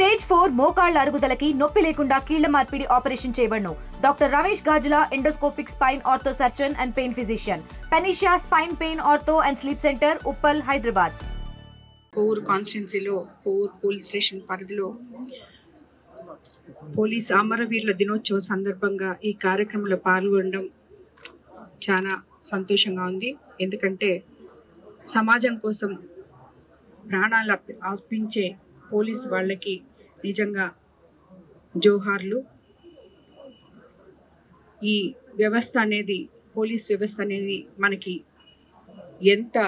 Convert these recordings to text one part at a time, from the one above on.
Stage 4 మోకాళ్ల అరుగుదలకి నొప్పి లేకుండా కీళ్ల మార్పిడి ఆపరేషన్ చేయబడును. Doctor Ramesh Gajula, endoscopic spine ortho surgeon and pain physician, panacea spine pain ortho and sleep centre, Uppal, Hyderabad. Kovur కాన్స్టిట్యున్సీలో కోవూరు పోలీస్ స్టేషన్ పరిధిలో పోలీస్ అమరవీరుల దినోత్సవ సందర్భంగా ఈ కార్యక్రమంలో పాల్గొనడం చాలా సంతోషంగా ఉంది. ఎందుకంటే సమాజం కోసం ప్రాణాలు అర్పించే పోలీసు వాళ్ళకి నిజంగా జోహార్లు. ఈ వ్యవస్థ అనేది, పోలీస్ వ్యవస్థ అనేది మనకి ఎంత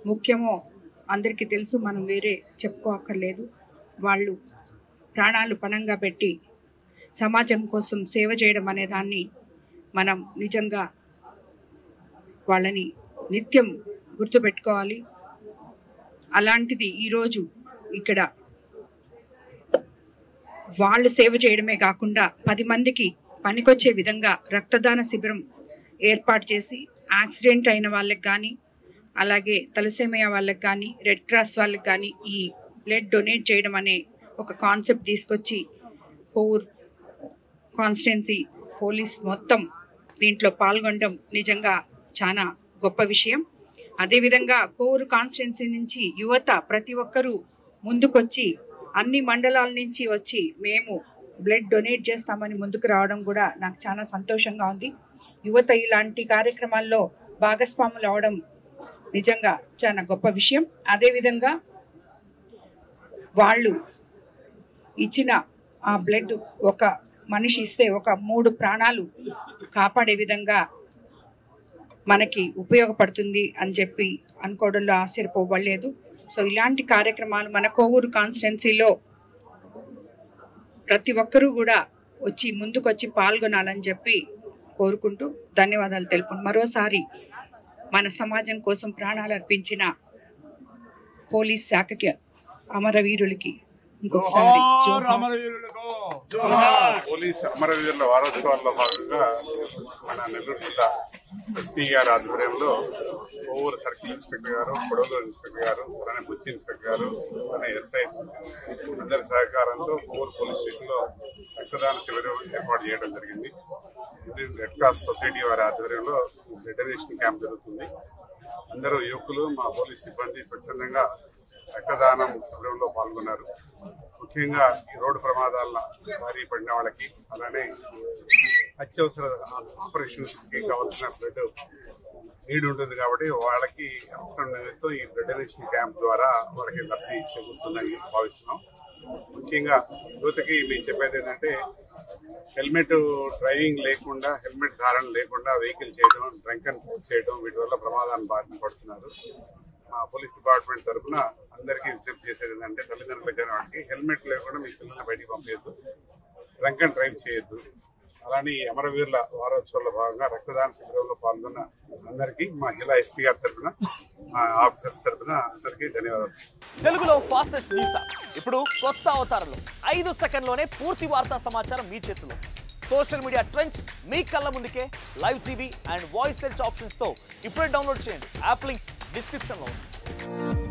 ముఖ్యమో అందరికీ తెలుసు. మనం వేరే చెప్పుకోక్కర్లేదు. వాళ్ళు ప్రాణాలు పణంగా పెట్టి సమాజం కోసం సేవ చేయడం అనే దాన్ని మనం నిజంగా వాళ్ళని నిత్యం గుర్తుపెట్టుకోవాలి. అలాంటిది ఈరోజు ఇక్కడ వాళ్ళు సేవ చేయడమే కాకుండా 10 మందికి పనికొచ్చే విధంగా రక్తదాన శిబిరం ఏర్పాటు చేసి యాక్సిడెంట్ అయిన వాళ్ళకి కానీ, అలాగే తలసేమియా వాళ్ళకి కానీ, రెడ్ క్రాస్ వాళ్ళకి కానీ ఈ బ్లడ్ డొనేట్ చేయడం అనే ఒక కాన్సెప్ట్ తీసుకొచ్చి కోవూరు కాన్స్టిట్యున్సీ పోలీస్ మొత్తం దీంట్లో పాల్గొనడం నిజంగా చాలా గొప్ప విషయం. అదేవిధంగా కోవూరు కాన్స్టిట్యున్సీ నుంచి యువత ప్రతి ఒక్కరూ ముందుకొచ్చి అన్ని మండలాల నుంచి వచ్చి మేము బ్లడ్ డొనేట్ చేస్తామని ముందుకు రావడం కూడా నాకు చాలా సంతోషంగా ఉంది. యువత ఇలాంటి కార్యక్రమాల్లో భాగస్వాములు అవడం నిజంగా చాలా గొప్ప విషయం. అదేవిధంగా వాళ్ళు ఇచ్చిన ఆ బ్లడ్ ఒక మనిషి ఇస్తే ఒక 3 ప్రాణాలు కాపాడే విధంగా మనకి ఉపయోగపడుతుంది అని చెప్పి అనుకోవడంలో ఆశ్చర్యపోవలేదు. సో ఇలాంటి కార్యక్రమాలు మన కోవూరు కాన్స్టిట్యున్సీలో ప్రతి ఒక్కరూ కూడా వచ్చి ముందుకొచ్చి పాల్గొనాలని చెప్పి కోరుకుంటూ ధన్యవాదాలు తెలుపు. మరోసారి మన సమాజం కోసం ప్రాణాలు అర్పించిన పోలీస్ శాఖకి, అమరవీరులకి ఇంకొకసారి పోలీస్ అమరవీరుల వారోత్సవాల్లో భాగంగా మన నెల్లూరు జిల్లా ఎస్పీ గారి ఆధ్వర్యంలో కోవూరు సర్కిల్ ఇన్స్పెక్టర్ గారు, కొడవలూరు ఇన్స్పెక్టర్ గారు, అలానే బుచ్చి ఇన్స్పెక్టర్ గారు, అలానే ఎస్ఐ అందరి సహకారంతో కోవూరు పోలీస్ స్టేషన్లో రక్తదాన శిబిరం ఏర్పాటు చేయడం జరిగింది. రెడ్ క్రాస్ సొసైటీ వారి ఆధ్వర్యంలో బ్లడ్ డొనేషన్ క్యాంప్ జరుగుతుంది. అందరూ యువకులు, మా పోలీస్ సిబ్బంది స్వచ్ఛందంగా రక్తదానం శిబిరంలో పాల్గొన్నారు. ముఖ్యంగా ఈ రోడ్డు ప్రమాదాల భారీ పడిన వాళ్ళకి, అలానే అత్యవసర ఆపరేషన్స్ కి కావాల్సిన బ్లడ్ నీడ్ ఉంటుంది కాబట్టి వాళ్ళకి అవసరం నిమిత్తం ఈ బ్లడ్ డొనేషన్ క్యాంప్ ద్వారా వాళ్ళకి లబ్ధి చేకూరుతుందని భావిస్తున్నాం. ముఖ్యంగా యువతకి మేము చెప్పేది ఏంటంటే హెల్మెట్ డ్రైవింగ్ లేకుండా, హెల్మెట్ ధారణ లేకుండా వెహికల్ చేయడం, డ్రంక్ అండ్ డ్రైవ్ చేయడం, వీటి వల్ల ప్రమాదాన్ని బారిన పడుతున్నారు. మా పోలీస్ డిపార్ట్మెంట్ తరఫున అందరికీ విజ్ఞప్తి చేసేది ఏంటంటే తల్లిదండ్రులకు కానీ వాళ్ళకి హెల్మెట్ లేకుండా మీ పిల్లల్ని బయటికి పంపేయద్దు, డ్రంక్ అండ్ డ్రైవ్ చేయొద్దు. అలానే అమరవీరుల వారోత్సవాల్లో భాగంగా రక్తదాన శిబిరంలో పాల్గొన్న అందరికీ మా జిల్లా ఎస్పీ గారి తరఫున, మా ఆఫీసర్స్ తరఫున అందరికీ ధన్యవాదాలు. తెలుగులో ఫాస్టెస్ట్ న్యూస్ ఇప్పుడు కొత్త అవతారంలో 5 సెకండ్లోనే పూర్తి వార్తా సమాచారం మీ చేతిలో. సోషల్ మీడియా ట్రెండ్స్ మీ కళ్ళ ముందుకే live TV and voice search options తో ఇప్పుడే డౌన్లోడ్ చేయండి. యాప్ లింక్ డిస్క్రిప్షన్ లో ఉంది.